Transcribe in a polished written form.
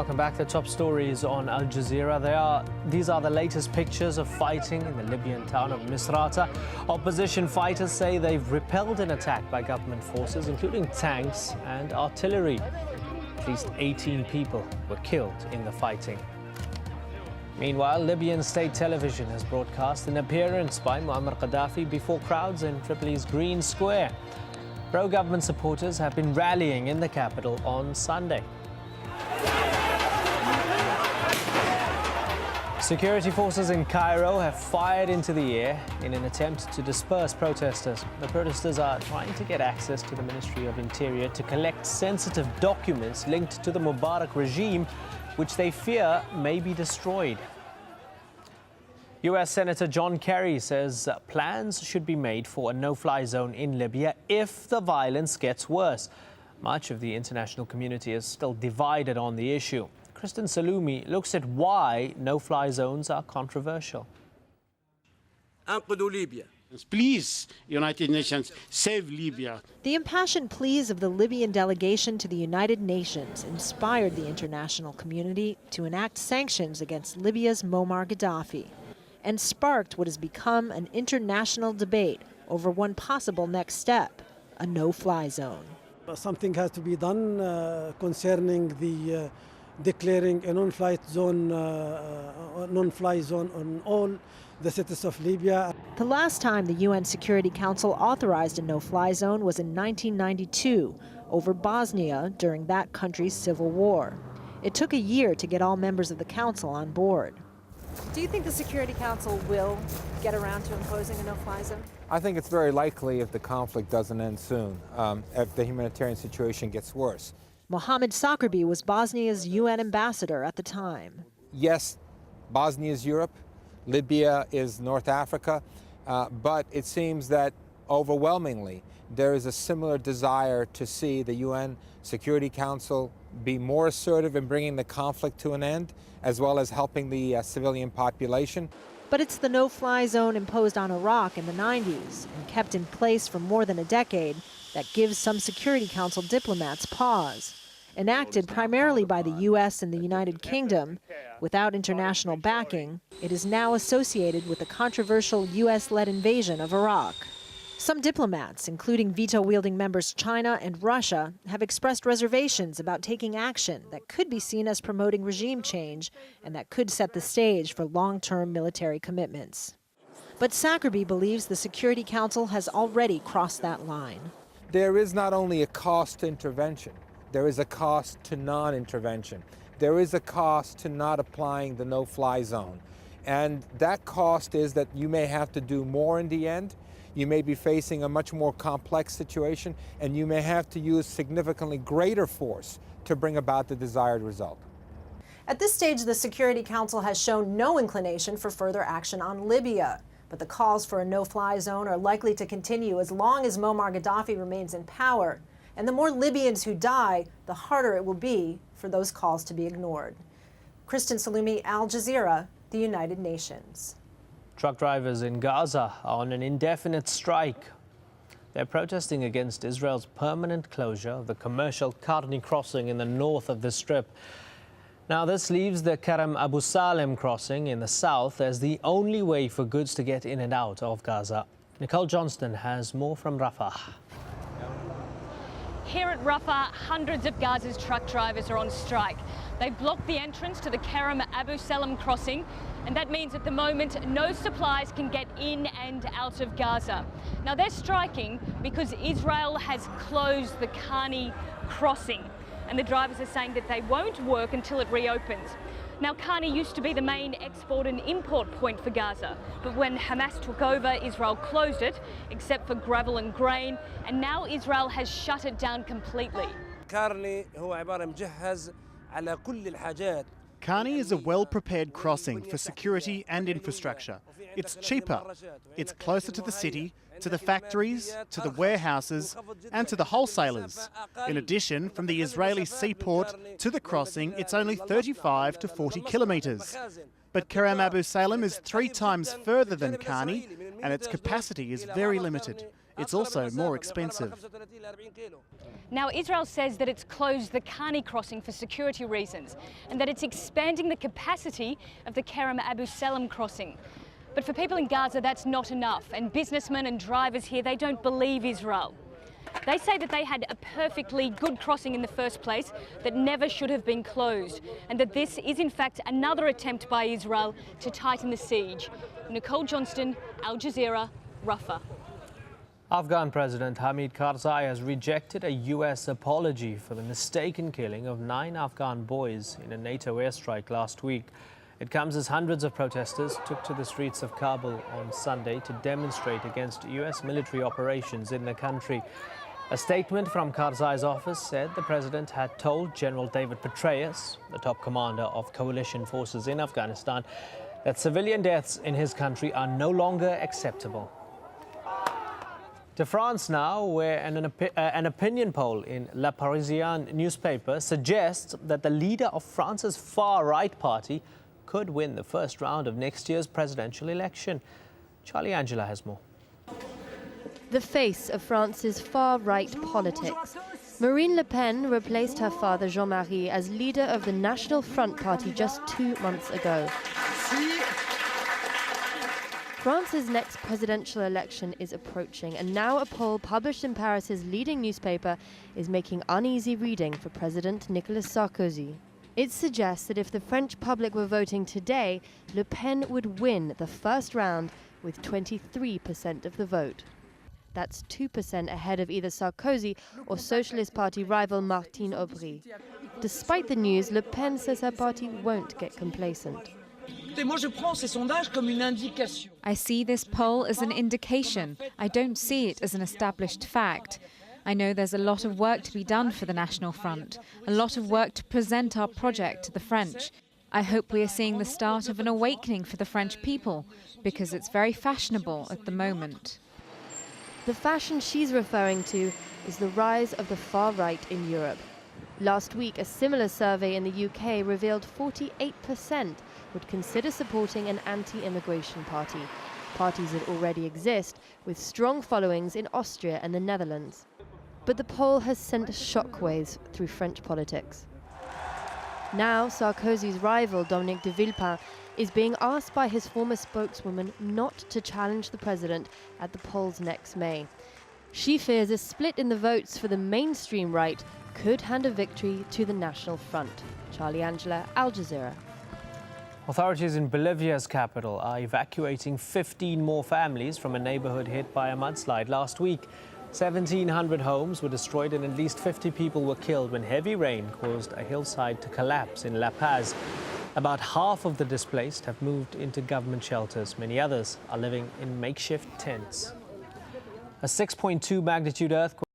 Welcome back. The top stories on AlJazeera. These are the latest pictures of fighting in the Libyan town of Misrata. Opposition fighters say they've repelled an attack by government forces, including tanks and artillery. At least 18 people were killed in the fighting. Meanwhile, Libyan state television has broadcast an appearance by Muammar Gaddafi before crowds in Tripoli's Green Square. Pro-government supporters have been rallying in the capital on Sunday. Security forces in Cairo have fired into the air in an attempt to disperse protesters. The protesters are trying to get access to the Ministry of Interior to collect sensitive documents linked to the Mubarak regime, which they fear may be destroyed. US Senator John Kerry says plans should be made for a no-fly zone in Libya if the violence gets worse. Much of the international community is still divided on the issue. Kristen Salumi looks at why no-fly zones are controversial. Please, United Nations, save Libya. The impassioned pleas of the Libyan delegation to the United Nations inspired the international community to enact sanctions against Libya's Muammar Gaddafi and sparked what has become an international debate over one possible next step, a no-fly zone. Something has to be done concerning the declaring a non-fly zone on all the cities of Libya. The last time the UN Security Council authorized a no-fly zone was in 1992 over Bosnia during that country's civil war. It took a year to get all members of the council on board. Do you think the Security Council will get around to imposing a no-fly zone? I think it's very likely if the conflict doesn't end soon, if the humanitarian situation gets worse. Mohammed Sakrbi was Bosnia's UN ambassador at the time. Yes, Bosnia is Europe, Libya is North Africa, but it seems that overwhelmingly there is a similar desire to see the UN Security Council be more assertive in bringing the conflict to an end, as well as helping the civilian population. But it's the no-fly zone imposed on Iraq in the 90s and kept in place for more than a decade that gives some Security Council diplomats pause. Enacted primarily by the U.S. and the United Kingdom, without international backing, it is now associated with the controversial U.S.-led invasion of Iraq. Some diplomats, including veto-wielding members China and Russia, have expressed reservations about taking action that could be seen as promoting regime change and that could set the stage for long-term military commitments. But Sakrbi believes the Security Council has already crossed that line. There is not only a cost to intervention, there is a cost to non-intervention. There is a cost to not applying the no-fly zone. And that cost is that you may have to do more in the end. You may be facing a much more complex situation, and you may have to use significantly greater force to bring about the desired result. At this stage, the Security Council has shown no inclination for further action on Libya. But the calls for a no-fly zone are likely to continue as long as Muammar Gaddafi remains in power. And the more Libyans who die, the harder it will be for those calls to be ignored. Kristen Salumi, Al Jazeera, the United Nations. Truck drivers in Gaza are on an indefinite strike. They're protesting against Israel's permanent closure of the commercial Karni crossing in the north of the Strip. Now, this leaves the Karam Abu Salem crossing in the south as the only way for goods to get in and out of Gaza. Nicole Johnston has more from Rafah. Here at Rafah, hundreds of Gaza's truck drivers are on strike. They've blocked the entrance to the Karam Abu Salem crossing, and that means at the moment no supplies can get in and out of Gaza. Now, they're striking because Israel has closed the Karni crossing, and the drivers are saying that they won't work until it reopens. Now, Karni used to be the main export and import point for Gaza, but when Hamas took over, Israel closed it, except for gravel and grain, and now Israel has shut it down completely. Karni is a well-prepared crossing for security and infrastructure. It's cheaper. It's closer to the city, to the factories, to the warehouses, and to the wholesalers. In addition, from the Israeli seaport to the crossing, it's only 35 to 40 kilometres. But Kerem Abu Salem is 3 times further than Kani, and its capacity is very limited. It's also more expensive. Now, Israel says that it's closed the Kani crossing for security reasons and that it's expanding the capacity of the Kerem Abu Salem crossing. But for people in Gaza, that's not enough, and businessmen and drivers here, they don't believe Israel. They say that they had a perfectly good crossing in the first place that never should have been closed, and that this is in fact another attempt by Israel to tighten the siege. Nicole Johnston, Al Jazeera, Rafah. Afghan President Hamid Karzai has rejected a U.S. apology for the mistaken killing of 9 Afghan boys in a NATO airstrike last week. It comes as hundreds of protesters took to the streets of Kabul on Sunday to demonstrate against U.S. military operations in the country. A statement from Karzai's office said the president had told General David Petraeus, the top commander of coalition forces in Afghanistan, that civilian deaths in his country are no longer acceptable. To France now, where an opinion poll in Le Parisien newspaper suggests that the leader of France's far-right party could win the first round of next year's presidential election. Charlie Angela has more. The face of France's far-right politics. Marine Le Pen replaced her father Jean-Marie as leader of the National Front Party just 2 months ago. France's next presidential election is approaching, and now a poll published in Paris's leading newspaper is making uneasy reading for President Nicolas Sarkozy. It suggests that if the French public were voting today, Le Pen would win the first round with 23% of the vote. That's 2% ahead of either Sarkozy or Socialist Party rival Martine Aubry. Despite the news, Le Pen says her party won't get complacent. I see this poll as an indication. I don't see it as an established fact. I know there's a lot of work to be done for the National Front, a lot of work to present our project to the French. I hope we are seeing the start of an awakening for the French people, because it's very fashionable at the moment. The fashion she's referring to is the rise of the far right in Europe. Last week, a similar survey in the UK revealed 48% would consider supporting an anti-immigration party. Parties that already exist, with strong followings in Austria and the Netherlands. But the poll has sent shockwaves through French politics. Now, Sarkozy's rival, Dominique de Villepin, is being asked by his former spokeswoman not to challenge the president at the polls next May. She fears a split in the votes for the mainstream right could hand a victory to the National Front. Charlie Angela, Al Jazeera. Authorities in Bolivia's capital are evacuating 15 more families from a neighborhood hit by a mudslide last week. 1,700 homes were destroyed and at least 50 people were killed when heavy rain caused a hillside to collapse in La Paz. About half of the displaced have moved into government shelters. Many others are living in makeshift tents. A 6.2 magnitude earthquake